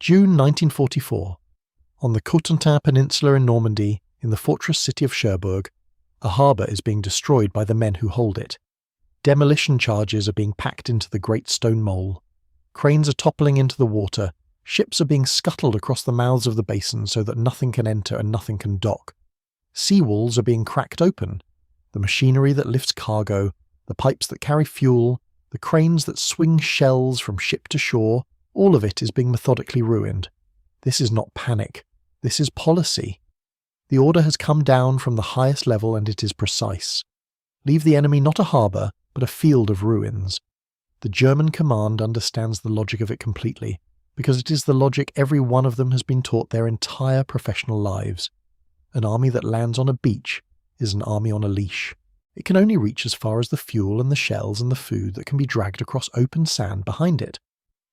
June 1944. On the Cotentin Peninsula in Normandy, in the fortress city of Cherbourg, a harbour is being destroyed by the men who hold it. Demolition charges are being packed into the great stone mole. Cranes are toppling into the water. Ships are being scuttled across the mouths of the basin so that nothing can enter and nothing can dock. Seawalls are being cracked open. The machinery that lifts cargo, the pipes that carry fuel, the cranes that swing shells from ship to shore, all of it is being methodically ruined. This is not panic. This is policy. The order has come down from the highest level and it is precise. Leave the enemy not a harbour, but a field of ruins. The German command understands the logic of it completely, because it is the logic every one of them has been taught their entire professional lives. An army that lands on a beach is an army on a leash. It can only reach as far as the fuel and the shells and the food that can be dragged across open sand behind it.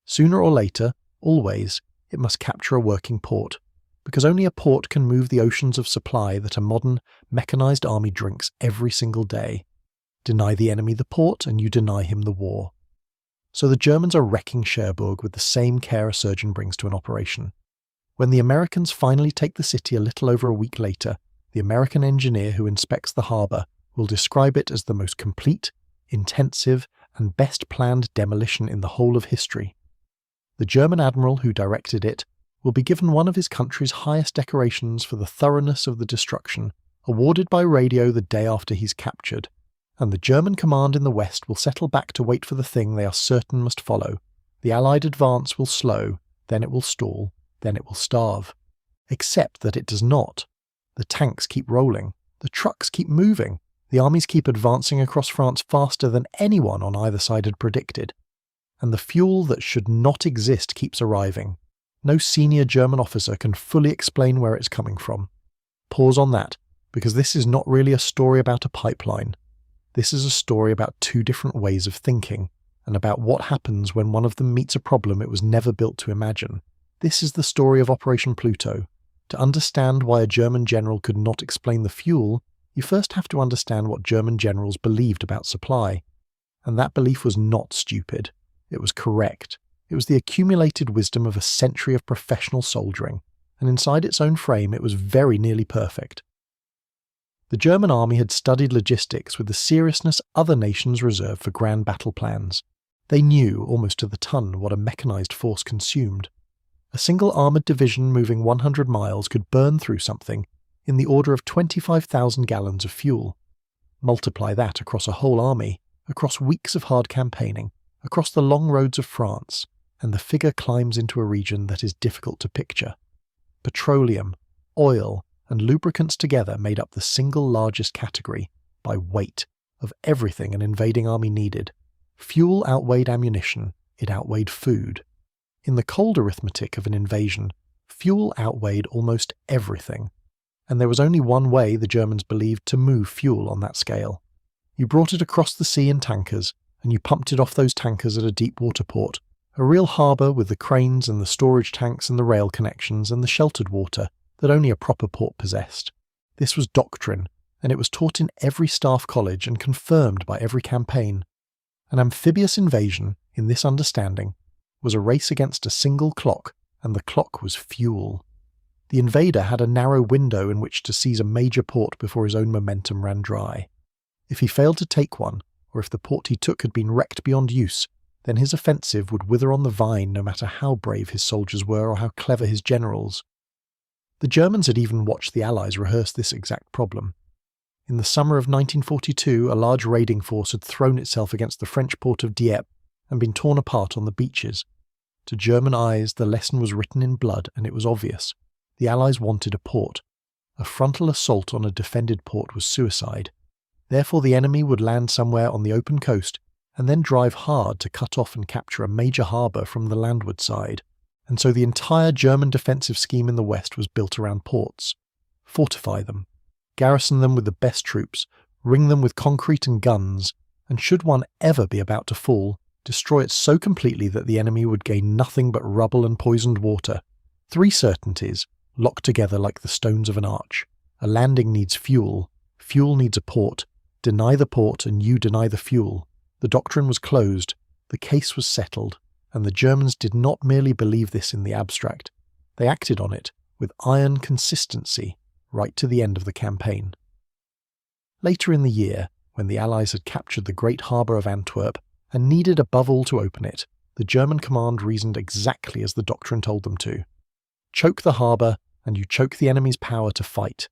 Sooner or later, always, it must capture a working port, because only a port can move the oceans of supply that a modern, mechanized army drinks every single day. Deny the enemy the port and you deny him the war. So the Germans are wrecking Cherbourg with the same care a surgeon brings to an operation. When the Americans finally take the city a little over a week later, the American engineer who inspects the harbour will describe it as the most complete, intensive, and best planned demolition in the whole of history. The German admiral who directed it will be given one of his country's highest decorations for the thoroughness of the destruction, awarded by radio the day after he's captured, and the German command in the west will settle back to wait for the thing they are certain must follow. The Allied advance will slow, then it will stall, then it will starve. Except that it does not. The tanks keep rolling, the trucks keep moving, the armies keep advancing across France faster than anyone on either side had predicted. And the fuel that should not exist keeps arriving. No senior German officer can fully explain where it's coming from. Pause on that, because this is not really a story about a pipeline. This is a story about two different ways of thinking, and about what happens when one of them meets a problem it was never built to imagine. This is the story of Operation Pluto. To understand why a German general could not explain the fuel, you first have to understand what German generals believed about supply. And that belief was not stupid. It was correct. It was the accumulated wisdom of a century of professional soldiering, and inside its own frame it was very nearly perfect. The German army had studied logistics with the seriousness other nations reserve for grand battle plans. They knew, almost to the ton, what a mechanized force consumed. A single armoured division moving 100 miles could burn through something in the order of 25,000 gallons of fuel. Multiply that across a whole army, across weeks of hard campaigning, across the long roads of France, and the figure climbs into a region that is difficult to picture. Petroleum, oil, and lubricants together made up the single largest category, by weight, of everything an invading army needed. Fuel outweighed ammunition, it outweighed food. In the cold arithmetic of an invasion, fuel outweighed almost everything. And there was only one way, the Germans believed, to move fuel on that scale. You brought it across the sea in tankers, and you pumped it off those tankers at a deep water port, a real harbour with the cranes and the storage tanks and the rail connections and the sheltered water that only a proper port possessed. This was doctrine, and it was taught in every staff college and confirmed by every campaign. An amphibious invasion, in this understanding, was a race against a single clock, and the clock was fuel. The invader had a narrow window in which to seize a major port before his own momentum ran dry. If he failed to take one, or if the port he took had been wrecked beyond use, then his offensive would wither on the vine no matter how brave his soldiers were or how clever his generals. The Germans had even watched the Allies rehearse this exact problem. In the summer of 1942, a large raiding force had thrown itself against the French port of Dieppe and been torn apart on the beaches. To German eyes, the lesson was written in blood, and it was obvious. The Allies wanted a port. A frontal assault on a defended port was suicide. Therefore the enemy would land somewhere on the open coast and then drive hard to cut off and capture a major harbour from the landward side. And so the entire German defensive scheme in the west was built around ports. Fortify them. Garrison them with the best troops. Ring them with concrete and guns. And should one ever be about to fall, destroy it so completely that the enemy would gain nothing but rubble and poisoned water. 3 certainties, locked together like the stones of an arch. A landing needs fuel. Fuel needs a port. Deny the port and you deny the fuel. The doctrine was closed. The case was settled. and the Germans did not merely believe this in the abstract, they acted on it with iron consistency right to the end of the campaign. Later in the year, when the Allies had captured the great harbour of Antwerp and needed above all to open it, the German command reasoned exactly as the doctrine told them to. Choke the harbour, and you choke the enemy's power to fight.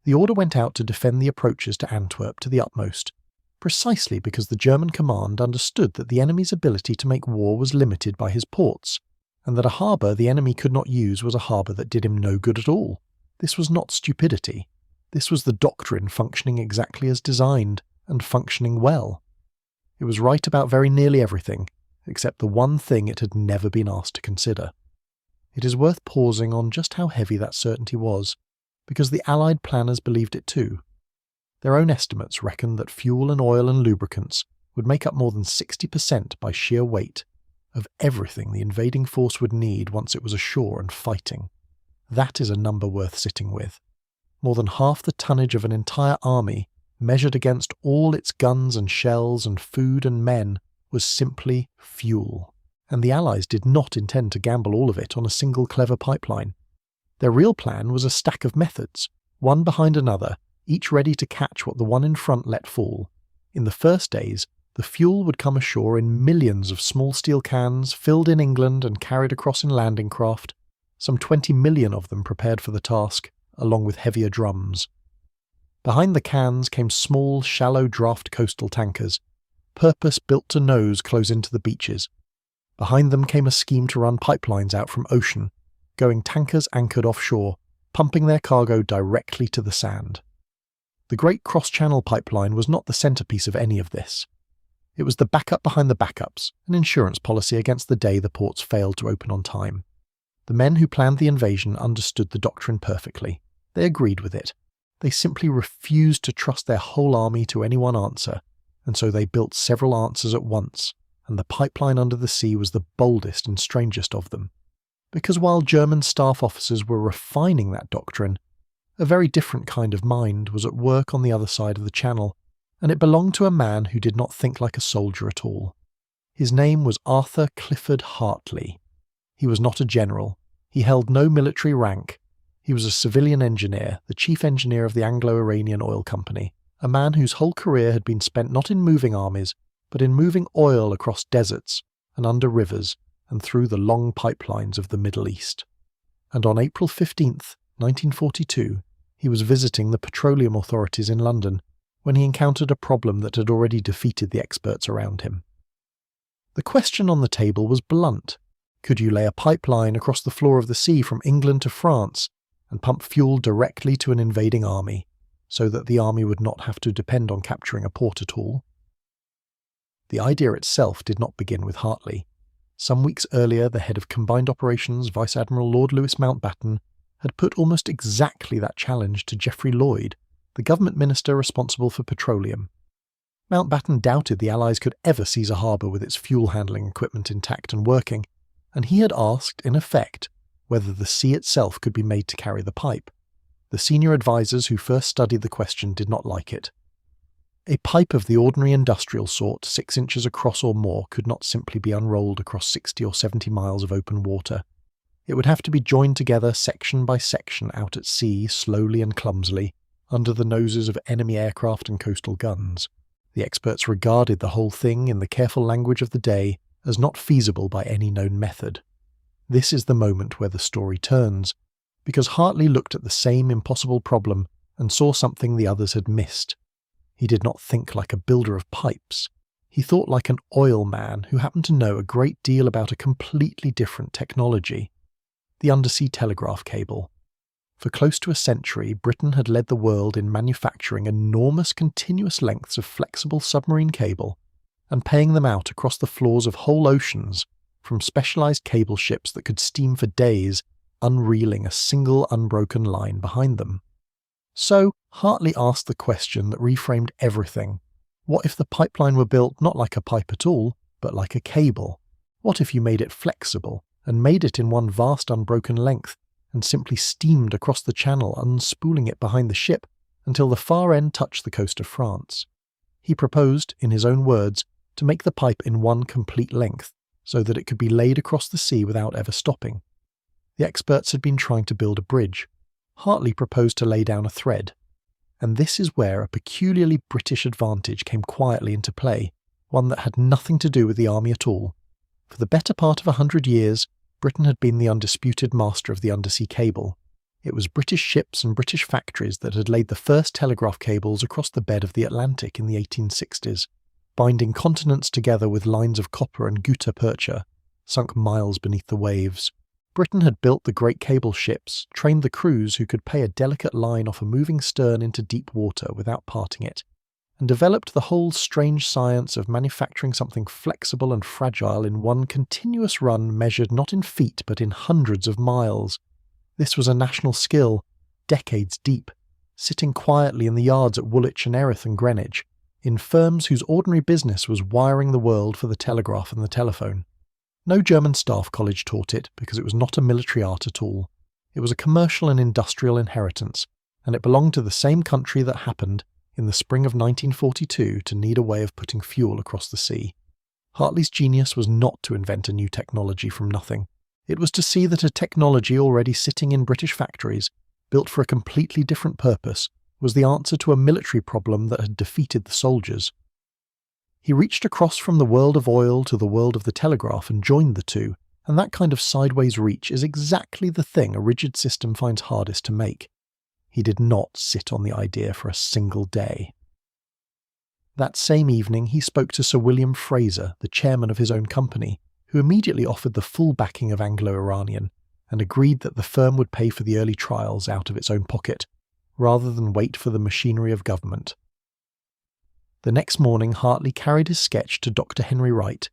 The order went out to defend the approaches to Antwerp to the utmost, precisely because the German command understood that the enemy's ability to make war was limited by his ports, and that a harbour the enemy could not use was a harbour that did him no good at all. This was not stupidity. This was the doctrine functioning exactly as designed, and functioning well. It was right about very nearly everything, except the one thing it had never been asked to consider. It is worth pausing on just how heavy that certainty was, because the Allied planners believed it too. Their own estimates reckoned that fuel and oil and lubricants would make up more than 60% by sheer weight of everything the invading force would need once it was ashore and fighting. That is a number worth sitting with. More than half the tonnage of an entire army, measured against all its guns and shells and food and men, was simply fuel. And the Allies did not intend to gamble all of it on a single clever pipeline. Their real plan was a stack of methods, one behind another, each ready to catch what the one in front let fall. In the first days, the fuel would come ashore in millions of small steel cans filled in England and carried across in landing craft, some 20 million of them prepared for the task, along with heavier drums. Behind the cans came small, shallow draft coastal tankers, purpose-built to nose close into the beaches. Behind them came a scheme to run pipelines out from ocean, going tankers anchored offshore, pumping their cargo directly to the sand. The Great Cross-Channel Pipeline was not the centrepiece of any of this. It was the backup behind the backups, an insurance policy against the day the ports failed to open on time. The men who planned the invasion understood the doctrine perfectly. They agreed with it. They simply refused to trust their whole army to any one answer, and so they built several answers at once, and the pipeline under the sea was the boldest and strangest of them. Because while German staff officers were refining that doctrine, a very different kind of mind was at work on the other side of the channel, and it belonged to a man who did not think like a soldier at all. His name was Arthur Clifford Hartley. He was not a general. He held no military rank. He was a civilian engineer, the chief engineer of the Anglo-Iranian Oil Company, a man whose whole career had been spent not in moving armies, but in moving oil across deserts and under rivers and through the long pipelines of the Middle East. And on April 15th, 1942, he was visiting the petroleum authorities in London when he encountered a problem that had already defeated the experts around him. The question on the table was blunt. Could you lay a pipeline across the floor of the sea from England to France and pump fuel directly to an invading army, so that the army would not have to depend on capturing a port at all? The idea itself did not begin with Hartley. Some weeks earlier, the head of Combined Operations, Vice Admiral Lord Louis Mountbatten, had put almost exactly that challenge to Geoffrey Lloyd, the government minister responsible for petroleum. Mountbatten doubted the Allies could ever seize a harbour with its fuel-handling equipment intact and working, and he had asked, in effect, whether the sea itself could be made to carry the pipe. The senior advisers who first studied the question did not like it. A pipe of the ordinary industrial sort, 6 inches across or more, could not simply be unrolled across 60 or 70 miles of open water. It would have to be joined together section by section out at sea, slowly and clumsily, under the noses of enemy aircraft and coastal guns. The experts regarded the whole thing, in the careful language of the day, as not feasible by any known method. This is the moment where the story turns, because Hartley looked at the same impossible problem and saw something the others had missed. He did not think like a builder of pipes. He thought like an oil man who happened to know a great deal about a completely different technology: the undersea telegraph cable. For close to a century, Britain had led the world in manufacturing enormous continuous lengths of flexible submarine cable and paying them out across the floors of whole oceans from specialized cable ships that could steam for days, unreeling a single unbroken line behind them. So Hartley asked the question that reframed everything. What if the pipeline were built not like a pipe at all, but like a cable? What if you made it flexible and made it in one vast unbroken length and simply steamed across the channel, unspooling it behind the ship until the far end touched the coast of France? He proposed, in his own words, to make the pipe in one complete length, so that it could be laid across the sea without ever stopping. The experts had been trying to build a bridge. Hartley proposed to lay down a thread. And this is where a peculiarly British advantage came quietly into play, one that had nothing to do with the army at all. For the better part of 100 years, Britain had been the undisputed master of the undersea cable. It was British ships and British factories that had laid the first telegraph cables across the bed of the Atlantic in the 1860s, binding continents together with lines of copper and gutta percha, sunk miles beneath the waves. Britain had built the great cable ships, trained the crews who could pay a delicate line off a moving stern into deep water without parting it, and developed the whole strange science of manufacturing something flexible and fragile in one continuous run measured not in feet but in hundreds of miles. This was a national skill, decades deep, sitting quietly in the yards at Woolwich and Erith and Greenwich, in firms whose ordinary business was wiring the world for the telegraph and the telephone. No German staff college taught it because it was not a military art at all. It was a commercial and industrial inheritance, and it belonged to the same country that happened, in the spring of 1942, to need a way of putting fuel across the sea. Hartley's genius was not to invent a new technology from nothing. It was to see that a technology already sitting in British factories, built for a completely different purpose, was the answer to a military problem that had defeated the soldiers. He reached across from the world of oil to the world of the telegraph and joined the two, and that kind of sideways reach is exactly the thing a rigid system finds hardest to make. He did not sit on the idea for a single day. That same evening he spoke to Sir William Fraser, the chairman of his own company, who immediately offered the full backing of Anglo-Iranian and agreed that the firm would pay for the early trials out of its own pocket, rather than wait for the machinery of government. The next morning Hartley carried his sketch to Dr. Henry Wright,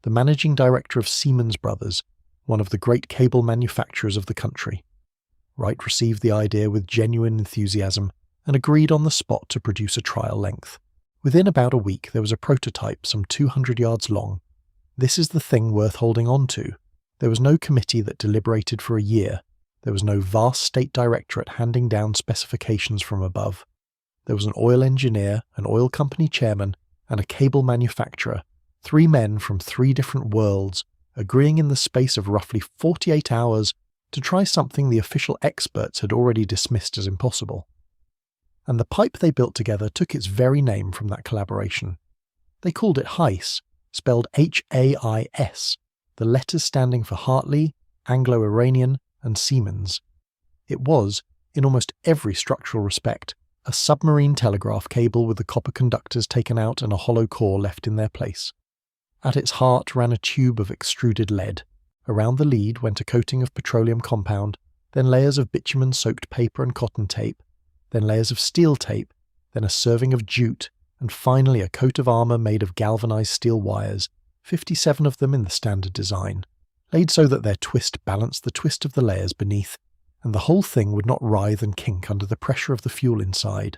the managing director of Siemens Brothers, one of the great cable manufacturers of the country. Wright received the idea with genuine enthusiasm and agreed on the spot to produce a trial length. Within about a week there was a prototype some 200 yards long. This is the thing worth holding on to. There was no committee that deliberated for a year. There was no vast state directorate handing down specifications from above. There was an oil engineer, an oil company chairman, and a cable manufacturer, 3 men from 3 different worlds, agreeing in the space of roughly 48 hours to try something the official experts had already dismissed as impossible. And the pipe they built together took its very name from that collaboration. They called it HAIS, spelled H-A-I-S, the letters standing for Hartley, Anglo-Iranian, and Siemens. It was, in almost every structural respect, a submarine telegraph cable with the copper conductors taken out and a hollow core left in their place. At its heart ran a tube of extruded lead. Around the lead went a coating of petroleum compound, then layers of bitumen-soaked paper and cotton tape, then layers of steel tape, then a serving of jute, and finally a coat of armour made of galvanized steel wires, 57 of them in the standard design, laid so that their twist balanced the twist of the layers beneath, and the whole thing would not writhe and kink under the pressure of the fuel inside.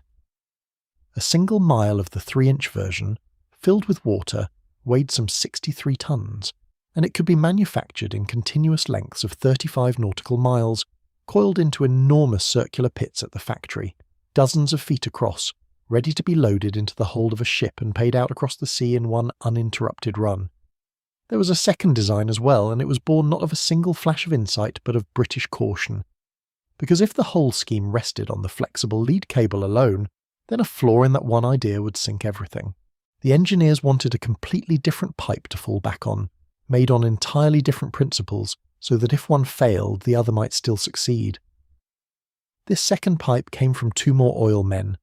A single mile of the 3-inch version, filled with water, weighed some 63 tons, and it could be manufactured in continuous lengths of 35 nautical miles, coiled into enormous circular pits at the factory, dozens of feet across, ready to be loaded into the hold of a ship and paid out across the sea in one uninterrupted run. There was a second design as well, and it was born not of a single flash of insight but of British caution. Because if the whole scheme rested on the flexible lead cable alone, then a flaw in that one idea would sink everything. The engineers wanted a completely different pipe to fall back on, made on entirely different principles, so that if one failed, the other might still succeed. This second pipe came from 2 more oil men,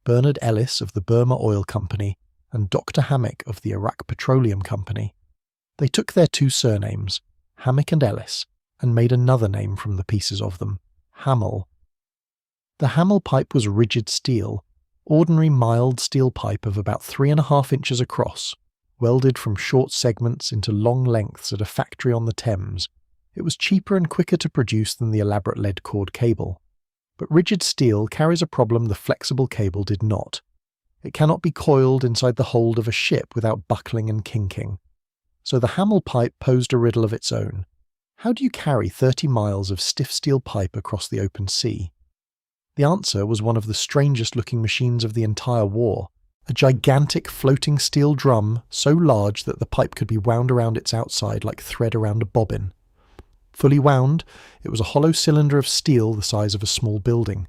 Bernard Ellis of the Burma Oil Company and Dr. Hammack of the Iraq Petroleum Company. They took their 2 surnames, Hammack and Ellis, and made another name from the pieces of them, Hamel. The Hamel pipe was rigid steel, ordinary mild steel pipe of about 3.5 inches across, welded from short segments into long lengths at a factory on the Thames. It was cheaper and quicker to produce than the elaborate lead cord cable. But rigid steel carries a problem the flexible cable did not. It cannot be coiled inside the hold of a ship without buckling and kinking. So the Hamel pipe posed a riddle of its own. How do you carry 30 miles of stiff steel pipe across the open sea? The answer was one of the strangest looking machines of the entire war, a gigantic floating steel drum so large that the pipe could be wound around its outside like thread around a bobbin. Fully wound, it was a hollow cylinder of steel the size of a small building.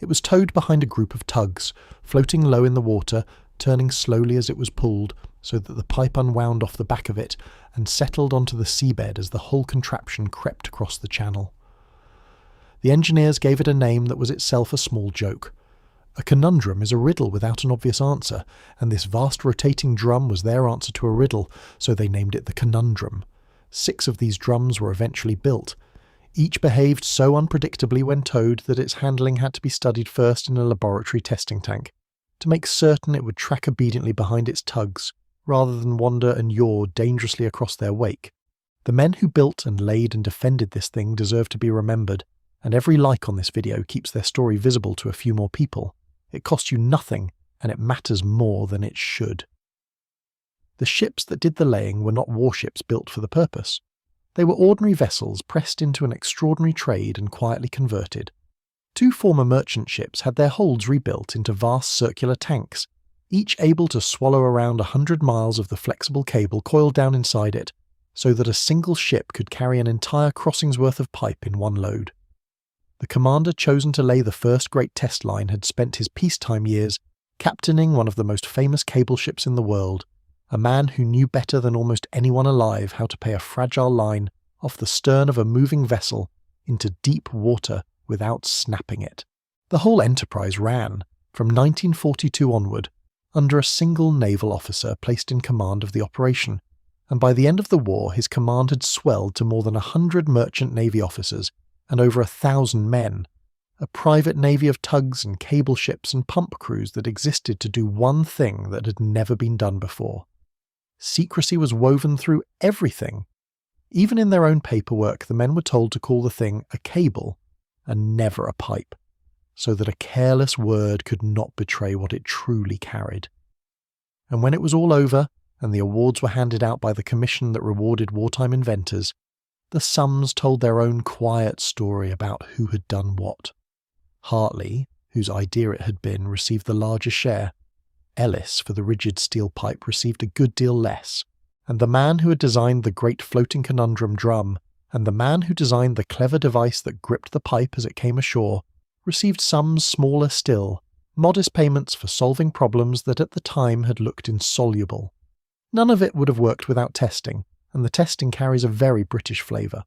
It was towed behind a group of tugs, floating low in the water, turning slowly as it was pulled, so that the pipe unwound off the back of it and settled onto the seabed as the whole contraption crept across the channel. The engineers gave it a name that was itself a small joke. A conundrum is a riddle without an obvious answer, and this vast rotating drum was their answer to a riddle, so they named it the conundrum. 6 of these drums were eventually built. Each behaved so unpredictably when towed that its handling had to be studied first in a laboratory testing tank, to make certain it would track obediently behind its tugs, rather than wander and yaw dangerously across their wake. The men who built and laid and defended this thing deserve to be remembered, and every like on this video keeps their story visible to a few more people. It costs you nothing, and it matters more than it should. The ships that did the laying were not warships built for the purpose. They were ordinary vessels pressed into an extraordinary trade and quietly converted. 2 former merchant ships had their holds rebuilt into vast circular tanks, each able to swallow around 100 miles of the flexible cable coiled down inside it, so that a single ship could carry an entire crossing's worth of pipe in one load. The commander chosen to lay the first great test line had spent his peacetime years captaining one of the most famous cable ships in the world, a man who knew better than almost anyone alive how to pay a fragile line off the stern of a moving vessel into deep water without snapping it. The whole enterprise ran, from 1942 onward, under a single naval officer placed in command of the operation, and by the end of the war his command had swelled to more than 100 merchant navy officers and over 1,000 men, a private navy of tugs and cable ships and pump crews that existed to do one thing that had never been done before. Secrecy was woven through everything. Even in their own paperwork, the men were told to call the thing a cable and never a pipe, so that a careless word could not betray what it truly carried. And when it was all over, and the awards were handed out by the commission that rewarded wartime inventors, the sums told their own quiet story about who had done what. Hartley, whose idea it had been, received the larger share. Ellis, for the rigid steel pipe, received a good deal less. And the man who had designed the great floating conundrum drum, and the man who designed the clever device that gripped the pipe as it came ashore, received sums smaller still, modest payments for solving problems that at the time had looked insoluble. None of it would have worked without testing, and the testing carries a very British flavour.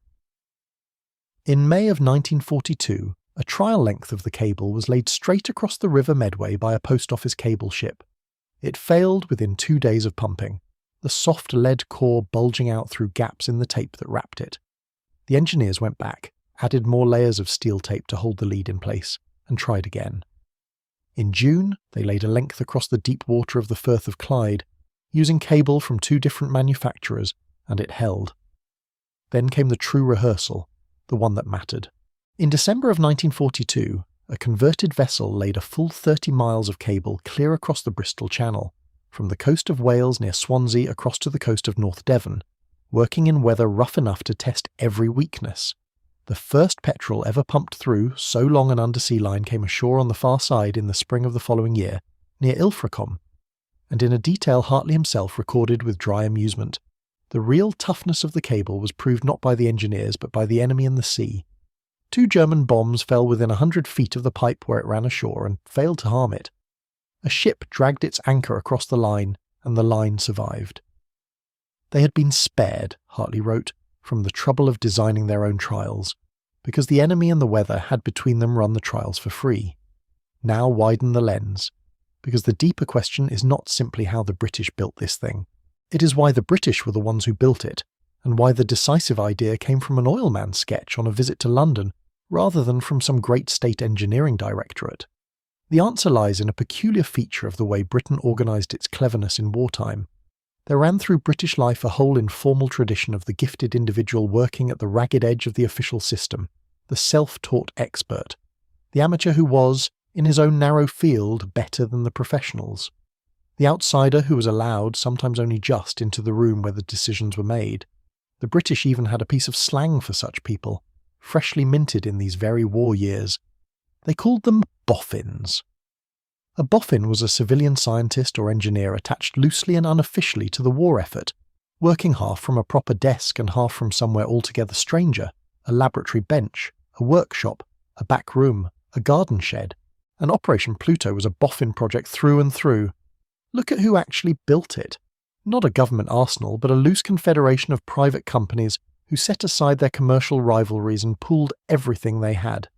In May of 1942, a trial length of the cable was laid straight across the River Medway by a post office cable ship. It failed within 2 days of pumping, the soft lead core bulging out through gaps in the tape that wrapped it. The engineers went back, added more layers of steel tape to hold the lead in place, and tried again. In June, they laid a length across the deep water of the Firth of Clyde, using cable from 2 different manufacturers, and it held. Then came the true rehearsal, the one that mattered. In December of 1942, a converted vessel laid a full 30 miles of cable clear across the Bristol Channel, from the coast of Wales near Swansea across to the coast of North Devon, working in weather rough enough to test every weakness. The first petrol ever pumped through so long an undersea line came ashore on the far side in the spring of the following year, near Ilfracombe, and in a detail Hartley himself recorded with dry amusement. The real toughness of the cable was proved not by the engineers but by the enemy in the sea. 2 German bombs fell within 100 feet of the pipe where it ran ashore and failed to harm it. A ship dragged its anchor across the line, and the line survived. They had been spared, Hartley wrote, from the trouble of designing their own trials, because the enemy and the weather had between them run the trials for free. Now widen the lens, because the deeper question is not simply how the British built this thing. It is why the British were the ones who built it, and why the decisive idea came from an oilman sketch on a visit to London, rather than from some great state engineering directorate. The answer lies in a peculiar feature of the way Britain organised its cleverness in wartime. There ran through British life a whole informal tradition of the gifted individual working at the ragged edge of the official system, the self-taught expert, the amateur who was, in his own narrow field, better than the professionals, the outsider who was allowed, sometimes only just, into the room where the decisions were made. The British even had a piece of slang for such people, freshly minted in these very war years. They called them boffins. A boffin was a civilian scientist or engineer attached loosely and unofficially to the war effort, working half from a proper desk and half from somewhere altogether stranger, a laboratory bench, a workshop, a back room, a garden shed. And Operation Pluto was a boffin project through and through. Look at who actually built it. Not a government arsenal, but a loose confederation of private companies who set aside their commercial rivalries and pooled everything they had.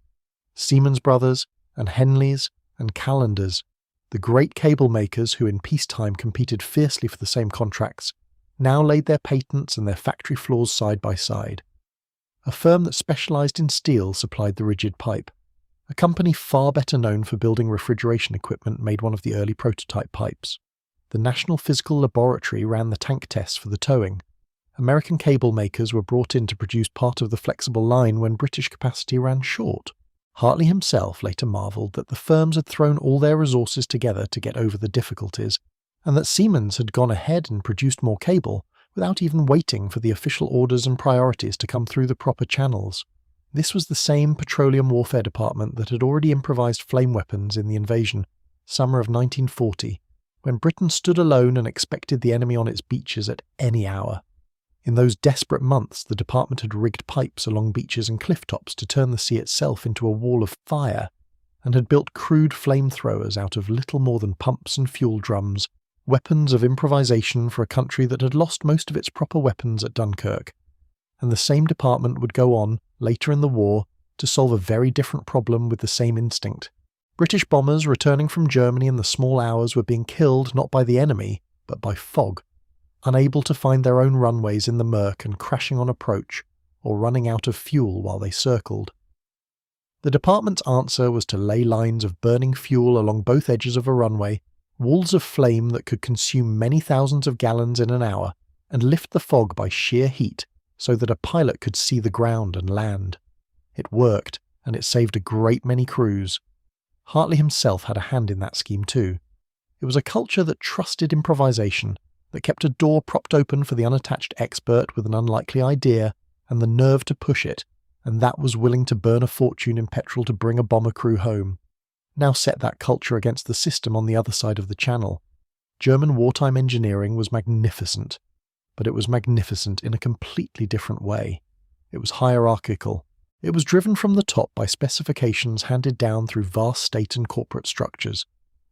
Siemens Brothers and Henleys and Calendars, the great cable makers who in peacetime competed fiercely for the same contracts, now laid their patents and their factory floors side by side. A firm that specialised in steel supplied the rigid pipe. A company far better known for building refrigeration equipment made one of the early prototype pipes. The National Physical Laboratory ran the tank tests for the towing. American cable makers were brought in to produce part of the flexible line when British capacity ran short. Hartley himself later marvelled that the firms had thrown all their resources together to get over the difficulties, and that Siemens had gone ahead and produced more cable without even waiting for the official orders and priorities to come through the proper channels. This was the same Petroleum Warfare Department that had already improvised flame weapons in the invasion, summer of 1940, when Britain stood alone and expected the enemy on its beaches at any hour. In those desperate months, the department had rigged pipes along beaches and cliff tops to turn the sea itself into a wall of fire, and had built crude flamethrowers out of little more than pumps and fuel drums, weapons of improvisation for a country that had lost most of its proper weapons at Dunkirk. And the same department would go on, later in the war, to solve a very different problem with the same instinct. British bombers returning from Germany in the small hours were being killed not by the enemy, but by fog, unable to find their own runways in the murk and crashing on approach, or running out of fuel while they circled. The department's answer was to lay lines of burning fuel along both edges of a runway, walls of flame that could consume many thousands of gallons in an hour, and lift the fog by sheer heat, so that a pilot could see the ground and land. It worked, and it saved a great many crews. Hartley himself had a hand in that scheme too. It was a culture that trusted improvisation, that kept a door propped open for the unattached expert with an unlikely idea and the nerve to push it, and that was willing to burn a fortune in petrol to bring a bomber crew home. Now set that culture against the system on the other side of the channel. German wartime engineering was magnificent, but it was magnificent in a completely different way. It was hierarchical. It was driven from the top by specifications handed down through vast state and corporate structures.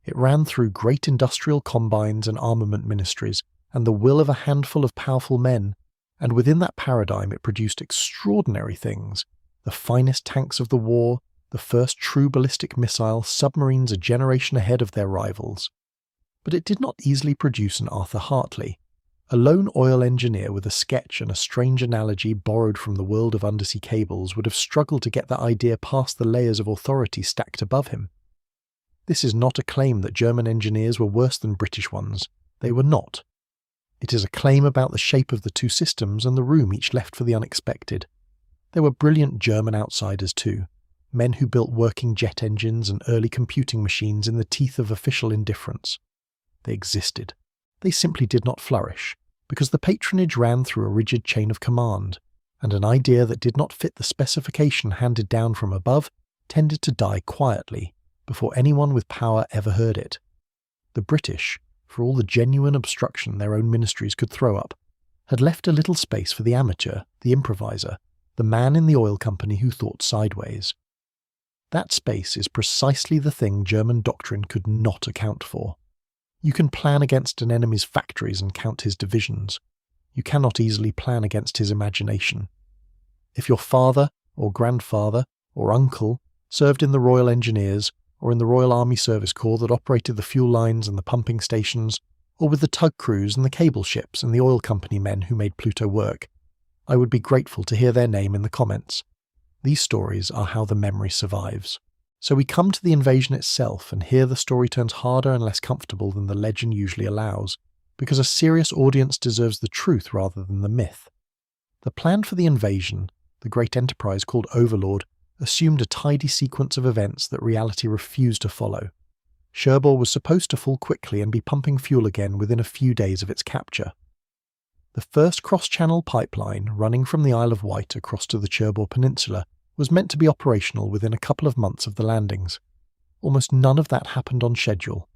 It ran through great industrial combines and armament ministries, and the will of a handful of powerful men, and within that paradigm it produced extraordinary things. The finest tanks of the war, the first true ballistic missile, submarines a generation ahead of their rivals. But it did not easily produce an Arthur Hartley. A lone oil engineer with a sketch and a strange analogy borrowed from the world of undersea cables would have struggled to get that idea past the layers of authority stacked above him. This is not a claim that German engineers were worse than British ones. They were not. It is a claim about the shape of the two systems and the room each left for the unexpected. There were brilliant German outsiders too, men who built working jet engines and early computing machines in the teeth of official indifference. They existed. They simply did not flourish, because the patronage ran through a rigid chain of command, and an idea that did not fit the specification handed down from above tended to die quietly, before anyone with power ever heard it. The British, for all the genuine obstruction their own ministries could throw up, had left a little space for the amateur, the improviser, the man in the oil company who thought sideways. That space is precisely the thing German doctrine could not account for. You can plan against an enemy's factories and count his divisions. You cannot easily plan against his imagination. If your father, or grandfather, or uncle served in the Royal Engineers, or in the Royal Army Service Corps that operated the fuel lines and the pumping stations, or with the tug crews and the cable ships and the oil company men who made Pluto work, I would be grateful to hear their name in the comments. These stories are how the memory survives. So we come to the invasion itself, and here the story turns harder and less comfortable than the legend usually allows, because a serious audience deserves the truth rather than the myth. The plan for the invasion, the great enterprise called Overlord, assumed a tidy sequence of events that reality refused to follow. Cherbourg was supposed to fall quickly and be pumping fuel again within a few days of its capture. The first cross-channel pipeline, running from the Isle of Wight across to the Cherbourg Peninsula, was meant to be operational within a couple of months of the landings. almost none of that happened on schedule.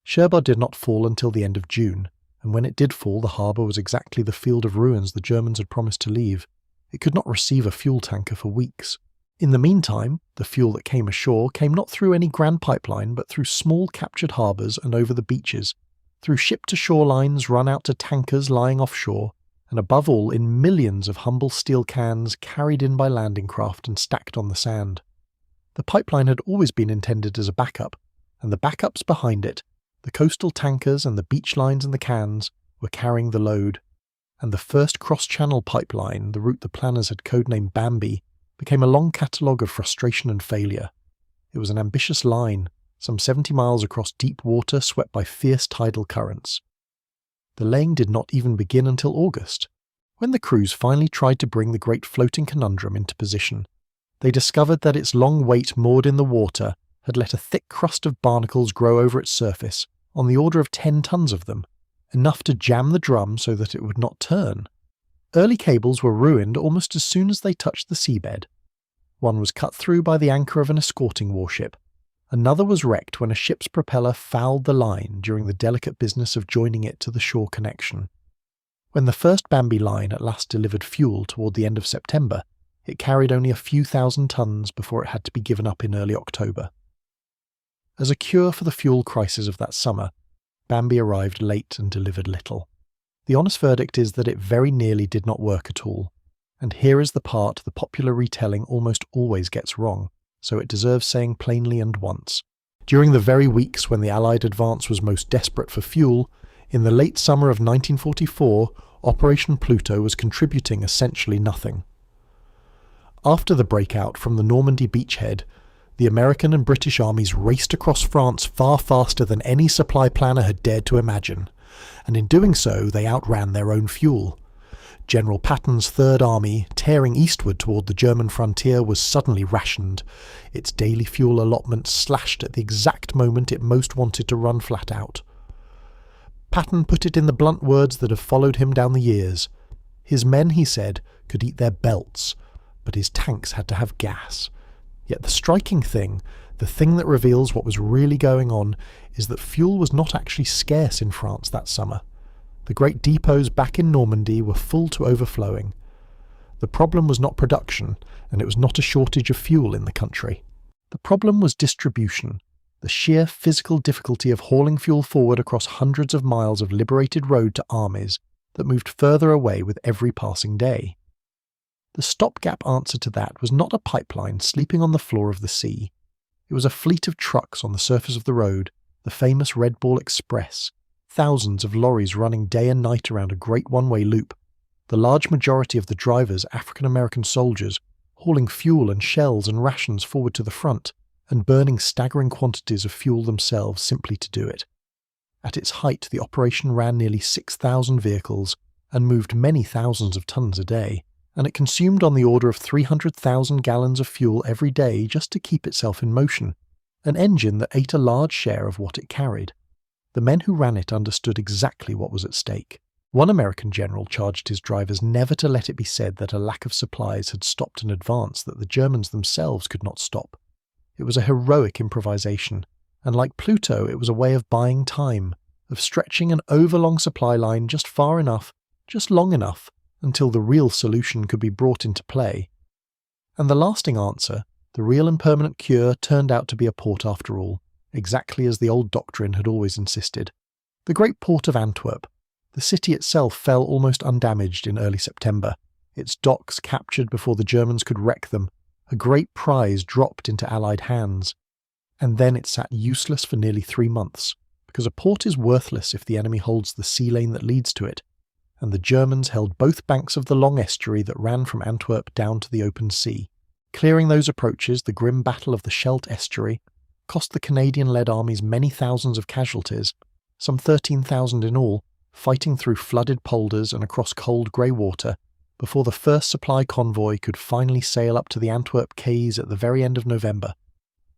Cherbourg did not fall until the end of June, and when it did fall, the harbour was exactly the field of ruins the Germans had promised to leave. It could not receive a fuel tanker for weeks. In the meantime, the fuel that came ashore came not through any grand pipeline, but through small captured harbours and over the beaches, through ship-to-shore lines run out to tankers lying offshore, and above all in millions of humble steel cans carried in by landing craft and stacked on the sand. The pipeline had always been intended as a backup, and the backups behind it, the coastal tankers and the beach lines and the cans, were carrying the load. And the first cross-channel pipeline, the route the planners had codenamed Bambi, became a long catalogue of frustration and failure. It was an ambitious line, some 70 miles across deep water swept by fierce tidal currents. The laying did not even begin until August. When the crews finally tried to bring the great floating conundrum into position, they discovered that its long weight moored in the water had let a thick crust of barnacles grow over its surface, on the order of 10 tons of them, enough to jam the drum so that it would not turn. Early cables were ruined almost as soon as they touched the seabed. One was cut through by the anchor of an escorting warship. Another was wrecked when a ship's propeller fouled the line during the delicate business of joining it to the shore connection. When the first Bambi line at last delivered fuel toward the end of September, it carried only a few thousand tons before it had to be given up in early October. As a cure for the fuel crisis of that summer, Bambi arrived late and delivered little. The honest verdict is that it very nearly did not work at all, and here is the part the popular retelling almost always gets wrong, so it deserves saying plainly and once. During the very weeks when the Allied advance was most desperate for fuel, in the late summer of 1944, Operation Pluto was contributing essentially nothing. After the breakout from the Normandy beachhead, the American and British armies raced across France far faster than any supply planner had dared to imagine, and in doing so they outran their own fuel. General Patton's Third Army, tearing eastward toward the German frontier, was suddenly rationed, its daily fuel allotment slashed at the exact moment it most wanted to run flat out. Patton put it in the blunt words that have followed him down the years. His men, he said, could eat their belts, but his tanks had to have gas. Yet the striking thing, the thing that reveals what was really going on, is that fuel was not actually scarce in France that summer. The great depots back in Normandy were full to overflowing. The problem was not production, and it was not a shortage of fuel in the country. The problem was distribution, the sheer physical difficulty of hauling fuel forward across hundreds of miles of liberated road to armies that moved further away with every passing day. The stopgap answer to that was not a pipeline sleeping on the floor of the sea. It was a fleet of trucks on the surface of the road, the famous Red Ball Express, thousands of lorries running day and night around a great one-way loop, the large majority of the drivers African-American soldiers, hauling fuel and shells and rations forward to the front, and burning staggering quantities of fuel themselves simply to do it. At its height, the operation ran nearly 6,000 vehicles and moved many thousands of tons a day, and it consumed on the order of 300,000 gallons of fuel every day just to keep itself in motion, an engine that ate a large share of what it carried. The men who ran it understood exactly what was at stake. One American general charged his drivers never to let it be said that a lack of supplies had stopped an advance that the Germans themselves could not stop. It was a heroic improvisation, and like Pluto, it was a way of buying time, of stretching an overlong supply line just far enough, just long enough, until the real solution could be brought into play. And the lasting answer, the real and permanent cure, turned out to be a port after all, exactly as the old doctrine had always insisted. The great port of Antwerp. The city itself fell almost undamaged in early September, its docks captured before the Germans could wreck them, a great prize dropped into Allied hands. And then it sat useless for nearly 3 months, because a port is worthless if the enemy holds the sea lane that leads to it, and the Germans held both banks of the long estuary that ran from Antwerp down to the open sea. Clearing those approaches, the grim battle of the Scheldt estuary, cost the Canadian-led armies many thousands of casualties, some 13,000 in all, fighting through flooded polders and across cold grey water, before the first supply convoy could finally sail up to the Antwerp quays at the very end of November.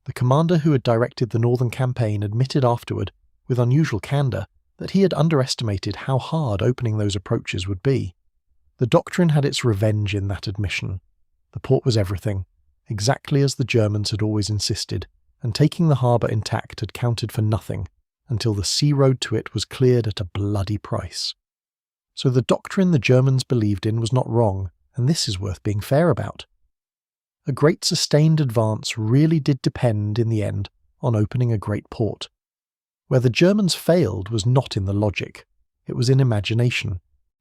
The commander who had directed the northern campaign admitted afterward, with unusual candour, that he had underestimated how hard opening those approaches would be. The doctrine had its revenge in that admission. The port was everything, exactly as the Germans had always insisted, and taking the harbour intact had counted for nothing until the sea road to it was cleared at a bloody price. So the doctrine the Germans believed in was not wrong, and this is worth being fair about. A great sustained advance really did depend, in the end, on opening a great port. Where the Germans failed was not in the logic, it was in imagination.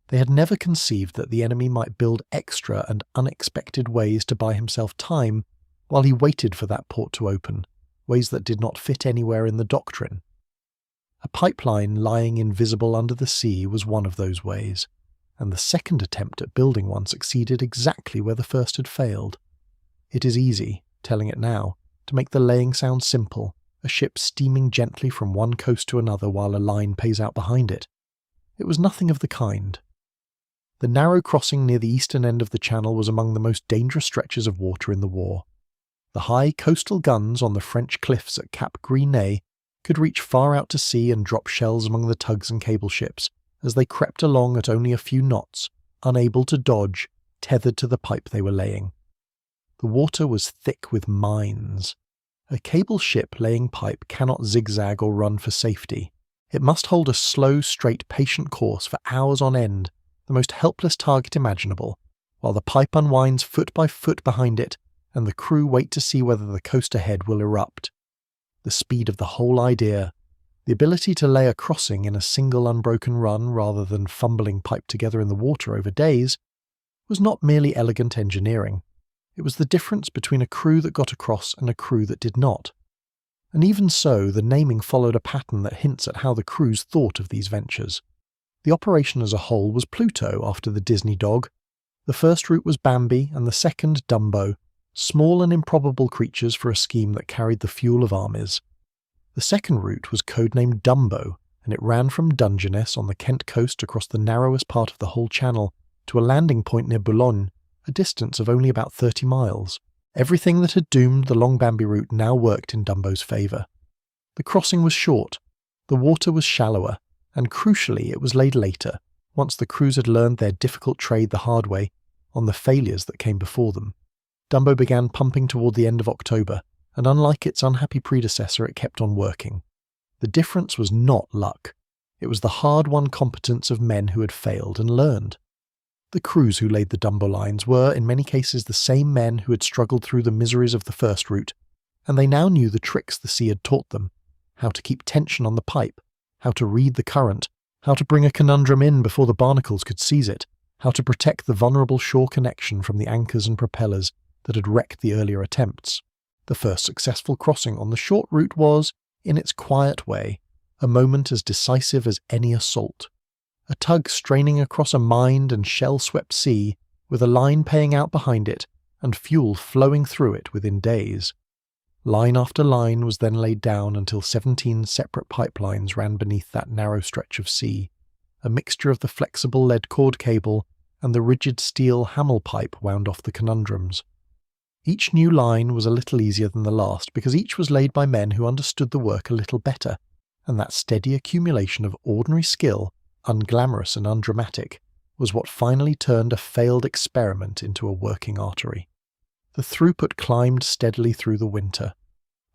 They had never conceived that the enemy might build extra and unexpected ways to buy himself time while he waited for that port to open, ways that did not fit anywhere in the doctrine. A pipeline lying invisible under the sea was one of those ways, and the second attempt at building one succeeded exactly where the first had failed. It is easy, telling it now, to make the laying sound simple, a ship steaming gently from one coast to another while a line pays out behind it. It was nothing of the kind. The narrow crossing near the eastern end of the channel was among the most dangerous stretches of water in the war. The high coastal guns on the French cliffs at Cap Gris-Nez could reach far out to sea and drop shells among the tugs and cable ships as they crept along at only a few knots, unable to dodge, tethered to the pipe they were laying. The water was thick with mines. A cable ship laying pipe cannot zigzag or run for safety. It must hold a slow, straight, patient course for hours on end, the most helpless target imaginable, while the pipe unwinds foot by foot behind it, and the crew wait to see whether the coast ahead will erupt. The speed of the whole idea, the ability to lay a crossing in a single unbroken run rather than fumbling pipe together in the water over days, was not merely elegant engineering. It was the difference between a crew that got across and a crew that did not. And even so, the naming followed a pattern that hints at how the crews thought of these ventures. The operation as a whole was Pluto after the Disney dog. The first route was Bambi and the second Dumbo, small and improbable creatures for a scheme that carried the fuel of armies. The second route was codenamed Dumbo, and it ran from Dungeness on the Kent coast across the narrowest part of the whole channel to a landing point near Boulogne, a distance of only about 30 miles. Everything that had doomed the long Bambi route now worked in Dumbo's favour. The crossing was short, the water was shallower, and crucially it was laid later, once the crews had learned their difficult trade the hard way, on the failures that came before them. Dumbo began pumping toward the end of October, and unlike its unhappy predecessor it kept on working. The difference was not luck. It was the hard-won competence of men who had failed and learned. The crews who laid the Dumbo lines were, in many cases, the same men who had struggled through the miseries of the first route, and they now knew the tricks the sea had taught them, how to keep tension on the pipe, how to read the current, how to bring a conundrum in before the barnacles could seize it, how to protect the vulnerable shore connection from the anchors and propellers that had wrecked the earlier attempts. The first successful crossing on the short route was, in its quiet way, a moment as decisive as any assault. A tug straining across a mined and shell-swept sea, with a line paying out behind it, and fuel flowing through it within days. Line after line was then laid down until 17 separate pipelines ran beneath that narrow stretch of sea. A mixture of the flexible lead cord cable and the rigid steel Hamel pipe wound off the conundrums. Each new line was a little easier than the last because each was laid by men who understood the work a little better, and that steady accumulation of ordinary skill, unglamorous and undramatic, was what finally turned a failed experiment into a working artery. The throughput climbed steadily through the winter.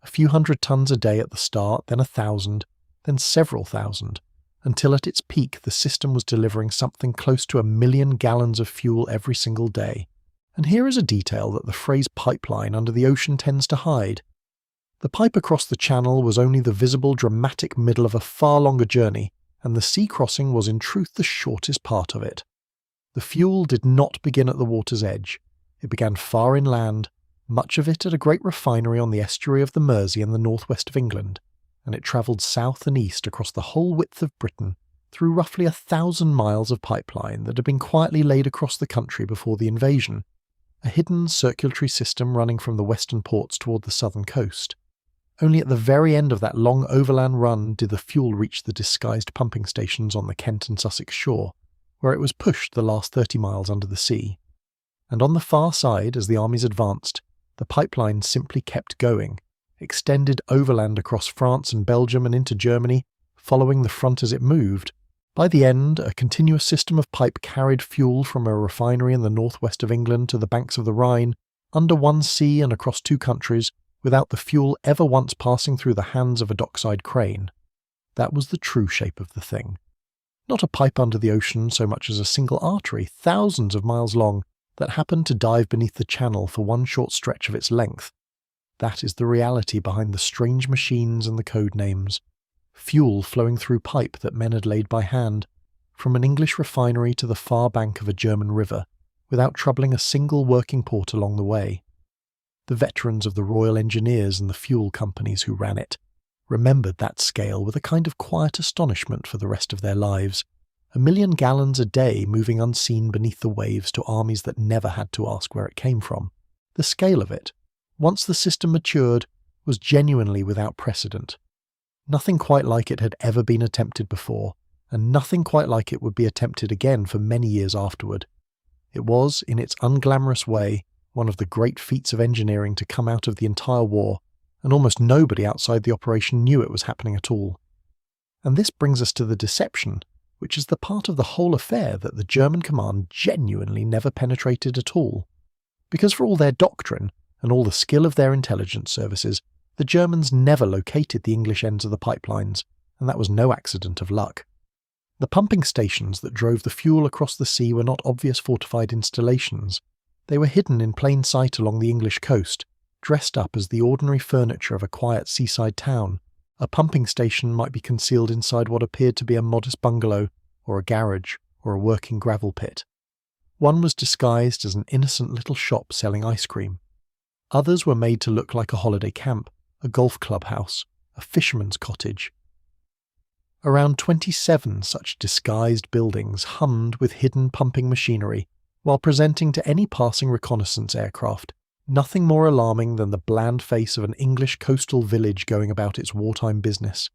A few hundred tons a day at the start, then 1,000, then several thousand, until at its peak the system was delivering something close to 1 million gallons of fuel every single day. And here is a detail that the phrase pipeline under the ocean tends to hide. The pipe across the channel was only the visible dramatic middle of a far longer journey, and the sea crossing was in truth the shortest part of it. The fuel did not begin at the water's edge. It began far inland, much of it at a great refinery on the estuary of the Mersey in the northwest of England, and it travelled south and east across the whole width of Britain, through roughly 1,000 miles of pipeline that had been quietly laid across the country before the invasion, a hidden circulatory system running from the western ports toward the southern coast. Only at the very end of that long overland run did the fuel reach the disguised pumping stations on the Kent and Sussex shore, where it was pushed the last 30 miles under the sea. And on the far side, as the armies advanced, the pipeline simply kept going, extended overland across France and Belgium and into Germany, following the front as it moved. By the end, a continuous system of pipe carried fuel from a refinery in the northwest of England to the banks of the Rhine, under one sea and across 2 countries, without the fuel ever once passing through the hands of a dockside crane. That was the true shape of the thing. Not a pipe under the ocean so much as a single artery, thousands of miles long, that happened to dive beneath the channel for one short stretch of its length. That is the reality behind the strange machines and the code names. Fuel flowing through pipe that men had laid by hand, from an English refinery to the far bank of a German river, without troubling a single working port along the way. The veterans of the Royal Engineers and the fuel companies who ran it remembered that scale with a kind of quiet astonishment for the rest of their lives. 1 million gallons a day moving unseen beneath the waves to armies that never had to ask where it came from. The scale of it, once the system matured, was genuinely without precedent. Nothing quite like it had ever been attempted before, and nothing quite like it would be attempted again for many years afterward. It was, in its unglamorous way, one of the great feats of engineering to come out of the entire war, and almost nobody outside the operation knew it was happening at all. And this brings us to the deception, which is the part of the whole affair that the German command genuinely never penetrated at all. Because for all their doctrine, and all the skill of their intelligence services, the Germans never located the English ends of the pipelines, and that was no accident of luck. The pumping stations that drove the fuel across the sea were not obvious fortified installations. They were hidden in plain sight along the English coast, dressed up as the ordinary furniture of a quiet seaside town. A pumping station might be concealed inside what appeared to be a modest bungalow, or a garage, or a working gravel pit. One was disguised as an innocent little shop selling ice cream. Others were made to look like a holiday camp, a golf clubhouse, a fisherman's cottage. Around 27 such disguised buildings hummed with hidden pumping machinery, while presenting to any passing reconnaissance aircraft nothing more alarming than the bland face of an English coastal village going about its wartime business.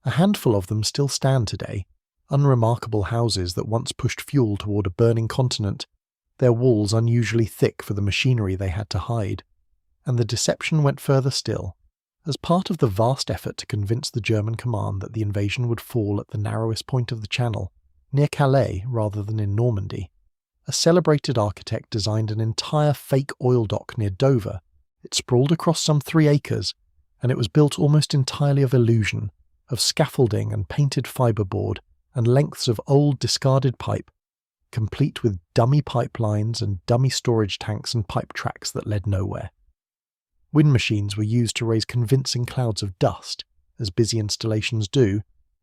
A handful of them still stand today, unremarkable houses that once pushed fuel toward a burning continent, their walls unusually thick for the machinery they had to hide. And the deception went further still. As part of the vast effort to convince the German command that the invasion would fall at the narrowest point of the channel, near Calais rather than in Normandy, a celebrated architect designed an entire fake oil dock near Dover. It sprawled across some 3 acres, and it was built almost entirely of illusion, of scaffolding and painted fiberboard, and lengths of old discarded pipe, complete with dummy pipelines and dummy storage tanks and pipe tracks that led nowhere. Wind machines were used to raise convincing clouds of dust, as busy installations do,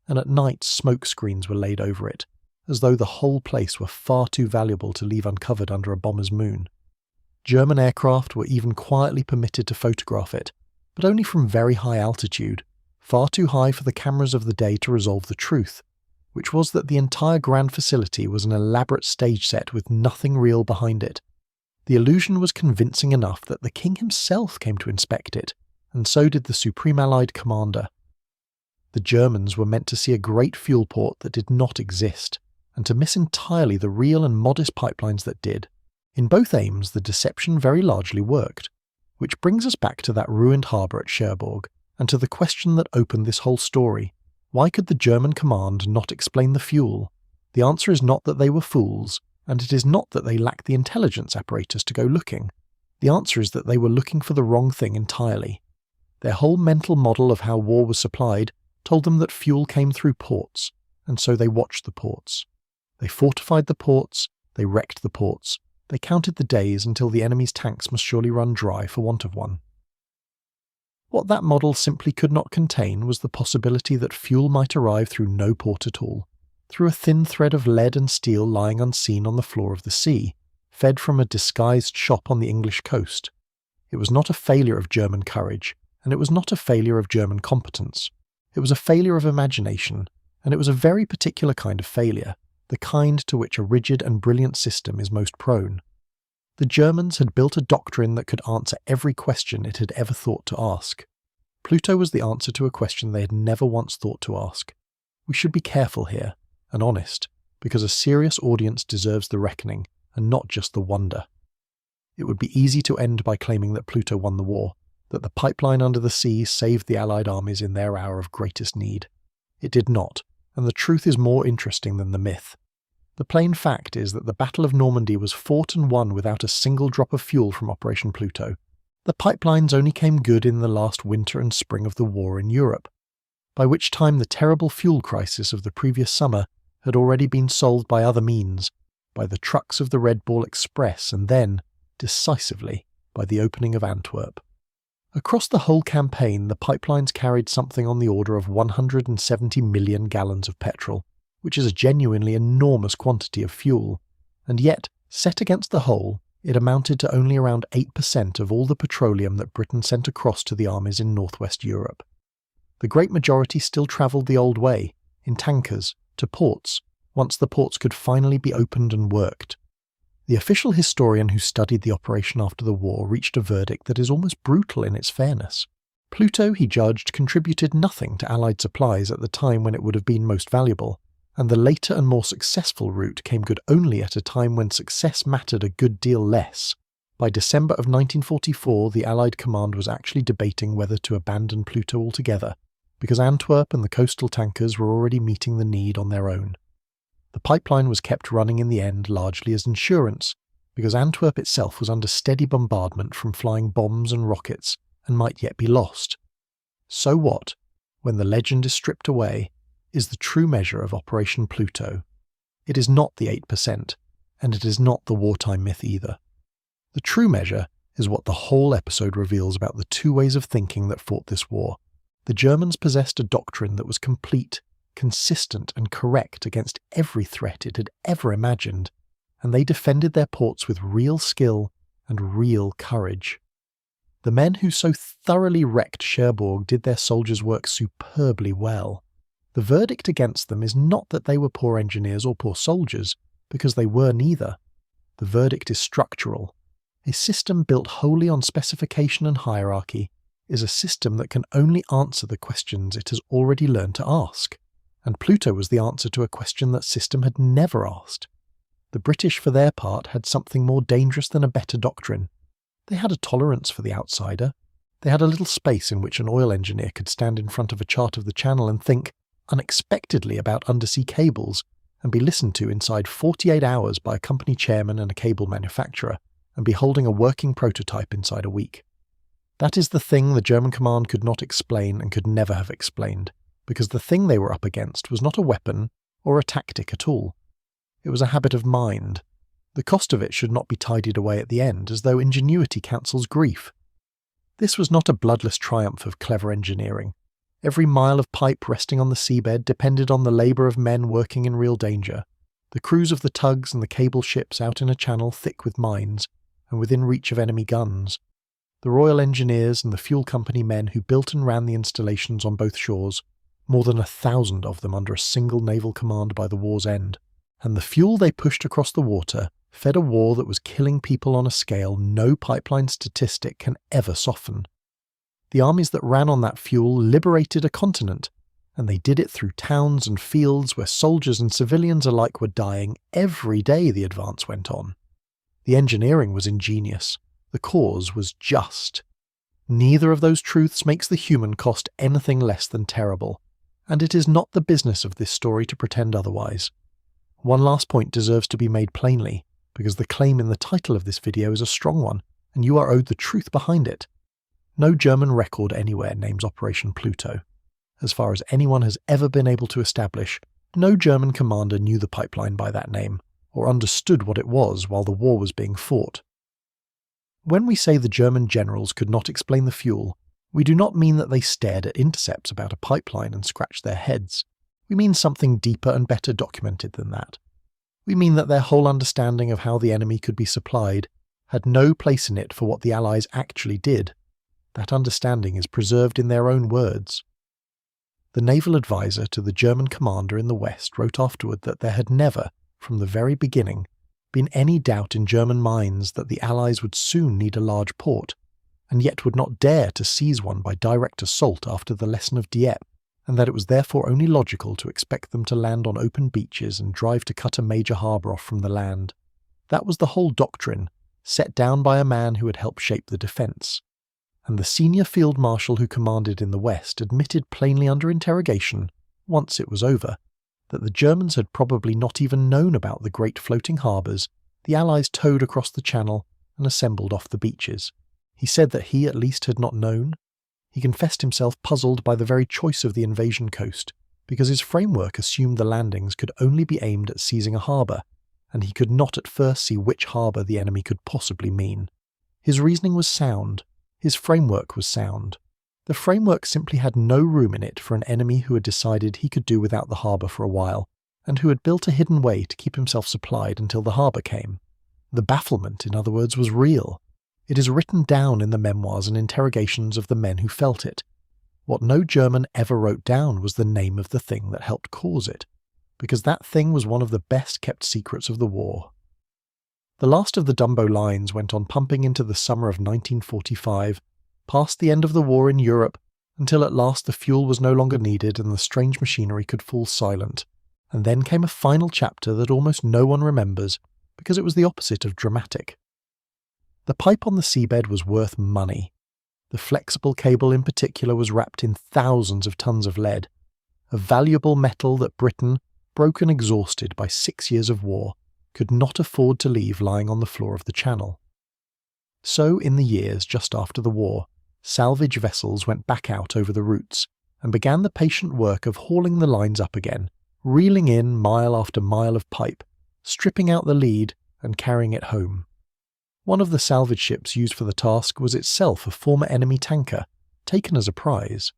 and at night smoke screens were laid over it, as though the whole place were far too valuable to leave uncovered under a bomber's moon. German aircraft were even quietly permitted to photograph it, but only from very high altitude, far too high for the cameras of the day to resolve the truth, which was that the entire grand facility was an elaborate stage set with nothing real behind it. The illusion was convincing enough that the king himself came to inspect it, and so did the Supreme Allied commander. The Germans were meant to see a great fuel port that did not exist, and to miss entirely the real and modest pipelines that did. In both aims, the deception very largely worked, which brings us back to that ruined harbour at Cherbourg, and to the question that opened this whole story. Why could the German command not explain the fuel? The answer is not that they were fools, and it is not that they lacked the intelligence apparatus to go looking. The answer is that they were looking for the wrong thing entirely. Their whole mental model of how war was supplied told them that fuel came through ports, and so they watched the ports. They fortified the ports, they wrecked the ports, they counted the days until the enemy's tanks must surely run dry for want of one. What that model simply could not contain was the possibility that fuel might arrive through no port at all, through a thin thread of lead and steel lying unseen on the floor of the sea, fed from a disguised shop on the English coast. It was not a failure of German courage, and it was not a failure of German competence. It was a failure of imagination, and it was a very particular kind of failure, the kind to which a rigid and brilliant system is most prone. The Germans had built a doctrine that could answer every question it had ever thought to ask. Pluto was the answer to a question they had never once thought to ask. We should be careful here, and honest, because a serious audience deserves the reckoning, and not just the wonder. It would be easy to end by claiming that Pluto won the war, that the pipeline under the sea saved the Allied armies in their hour of greatest need. It did not, and the truth is more interesting than the myth. The plain fact is that the Battle of Normandy was fought and won without a single drop of fuel from Operation Pluto. the pipelines only came good in the last winter and spring of the war in Europe, by which time the terrible fuel crisis of the previous summer had already been solved by other means, by the trucks of the Red Ball Express and then, decisively, by the opening of Antwerp. Across the whole campaign, the pipelines carried something on the order of 170 million gallons of petrol, which is a genuinely enormous quantity of fuel, and yet, set against the whole, it amounted to only around 8% of all the petroleum that Britain sent across to the armies in northwest Europe. The great majority still travelled the old way, in tankers, to ports, once the ports could finally be opened and worked. The official historian who studied the operation after the war reached a verdict that is almost brutal in its fairness. Pluto, he judged, contributed nothing to Allied supplies at the time when it would have been most valuable, and the later and more successful route came good only at a time when success mattered a good deal less. By December of 1944, the Allied command was actually debating whether to abandon Pluto altogether, because Antwerp and the coastal tankers were already meeting the need on their own. The pipeline was kept running in the end largely as insurance, because Antwerp itself was under steady bombardment from flying bombs and rockets and might yet be lost. So what, when the legend is stripped away, is the true measure of Operation Pluto? It is not the 8%, and it is not the wartime myth either. The true measure is what the whole episode reveals about the two ways of thinking that fought this war. The Germans possessed a doctrine that was complete, consistent and correct against every threat it had ever imagined, and they defended their ports with real skill and real courage. The men who so thoroughly wrecked Cherbourg did their soldiers' work superbly well. The verdict against them is not that they were poor engineers or poor soldiers, because they were neither. The verdict is structural. A system built wholly on specification and hierarchy is a system that can only answer the questions it has already learned to ask. And Pluto was the answer to a question that system had never asked. The British, for their part, had something more dangerous than a better doctrine. They had a tolerance for the outsider. They had a little space in which an oil engineer could stand in front of a chart of the channel and think, unexpectedly, about undersea cables, and be listened to inside 48 hours by a company chairman and a cable manufacturer, and be holding a working prototype inside a week. That is the thing the German command could not explain and could never have explained, because the thing they were up against was not a weapon or a tactic at all. It was a habit of mind. The cost of it should not be tidied away at the end, as though ingenuity cancels grief. This was not a bloodless triumph of clever engineering. Every mile of pipe resting on the seabed depended on the labour of men working in real danger, the crews of the tugs and the cable ships out in a channel thick with mines, and within reach of enemy guns, the Royal Engineers and the fuel company men who built and ran the installations on both shores, more than 1,000 of them under a single naval command by the war's end, and the fuel they pushed across the water fed a war that was killing people on a scale no pipeline statistic can ever soften. The armies that ran on that fuel liberated a continent, and they did it through towns and fields where soldiers and civilians alike were dying every day the advance went on. The engineering was ingenious. The cause was just. Neither of those truths makes the human cost anything less than terrible, and it is not the business of this story to pretend otherwise. One last point deserves to be made plainly, because the claim in the title of this video is a strong one, and you are owed the truth behind it. No German record anywhere names Operation Pluto. As far as anyone has ever been able to establish, no German commander knew the pipeline by that name, or understood what it was while the war was being fought. When we say the German generals could not explain the fuel, we do not mean that they stared at intercepts about a pipeline and scratched their heads. We mean something deeper and better documented than that. We mean that their whole understanding of how the enemy could be supplied had no place in it for what the Allies actually did. That understanding is preserved in their own words. The naval advisor to the German commander in the West wrote afterward that there had never, from the very beginning, been any doubt in German minds that the Allies would soon need a large port, and yet would not dare to seize one by direct assault after the lesson of Dieppe, and that it was therefore only logical to expect them to land on open beaches and drive to cut a major harbour off from the land. That was the whole doctrine, set down by a man who had helped shape the defence. And the senior field marshal who commanded in the West admitted plainly under interrogation, once it was over, that the Germans had probably not even known about the great floating harbours the Allies towed across the Channel and assembled off the beaches. He said that he at least had not known. He confessed himself puzzled by the very choice of the invasion coast, because his framework assumed the landings could only be aimed at seizing a harbour, and he could not at first see which harbour the enemy could possibly mean. His reasoning was sound. His framework was sound. The framework simply had no room in it for an enemy who had decided he could do without the harbour for a while, and who had built a hidden way to keep himself supplied until the harbour came. The bafflement, in other words, was real. It is written down in the memoirs and interrogations of the men who felt it. What no German ever wrote down was the name of the thing that helped cause it, because that thing was one of the best kept secrets of the war. The last of the Dumbo lines went on pumping into the summer of 1945, past the end of the war in Europe, until at last the fuel was no longer needed and the strange machinery could fall silent. And then came a final chapter that almost no one remembers, because it was the opposite of dramatic. The pipe on the seabed was worth money. The flexible cable in particular was wrapped in thousands of tons of lead, a valuable metal that Britain, broken exhausted by 6 years of war, could not afford to leave lying on the floor of the Channel. So, in the years just after the war, salvage vessels went back out over the routes and began the patient work of hauling the lines up again, reeling in mile after mile of pipe, stripping out the lead and carrying it home. One of the salvage ships used for the task was itself a former enemy tanker, taken as a prize.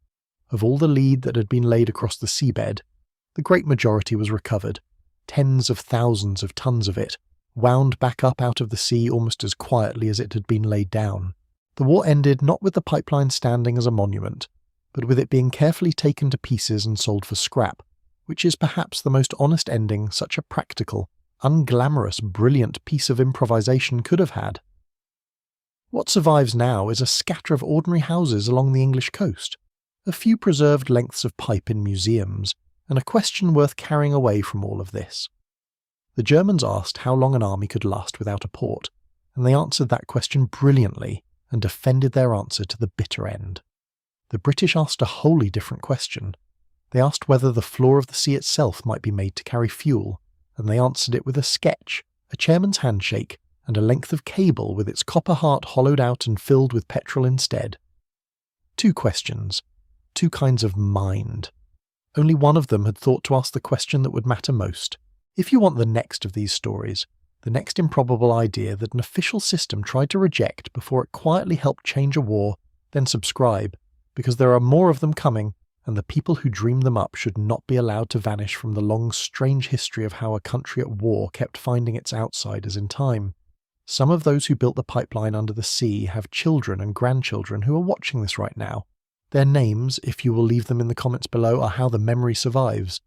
Of all the lead that had been laid across the seabed, the great majority was recovered, tens of thousands of tons of it, wound back up out of the sea almost as quietly as it had been laid down. The war ended not with the pipeline standing as a monument, but with it being carefully taken to pieces and sold for scrap, which is perhaps the most honest ending such a practical, unglamorous, brilliant piece of improvisation could have had. What survives now is a scatter of ordinary houses along the English coast, a few preserved lengths of pipe in museums, and a question worth carrying away from all of this. The Germans asked how long an army could last without a port, and they answered that question brilliantly and defended their answer to the bitter end. The British asked a wholly different question. They asked whether the floor of the sea itself might be made to carry fuel, and they answered it with a sketch, a chairman's handshake, and a length of cable with its copper heart hollowed out and filled with petrol instead. 2 questions, 2 kinds of mind. Only one of them had thought to ask the question that would matter most. If you want the next of these stories, the next improbable idea that an official system tried to reject before it quietly helped change a war, then subscribe, because there are more of them coming, and the people who dreamed them up should not be allowed to vanish from the long, strange history of how a country at war kept finding its outsiders in time. Some of those who built the pipeline under the sea have children and grandchildren who are watching this right now. Their names, if you will leave them in the comments below, are how the memory survives.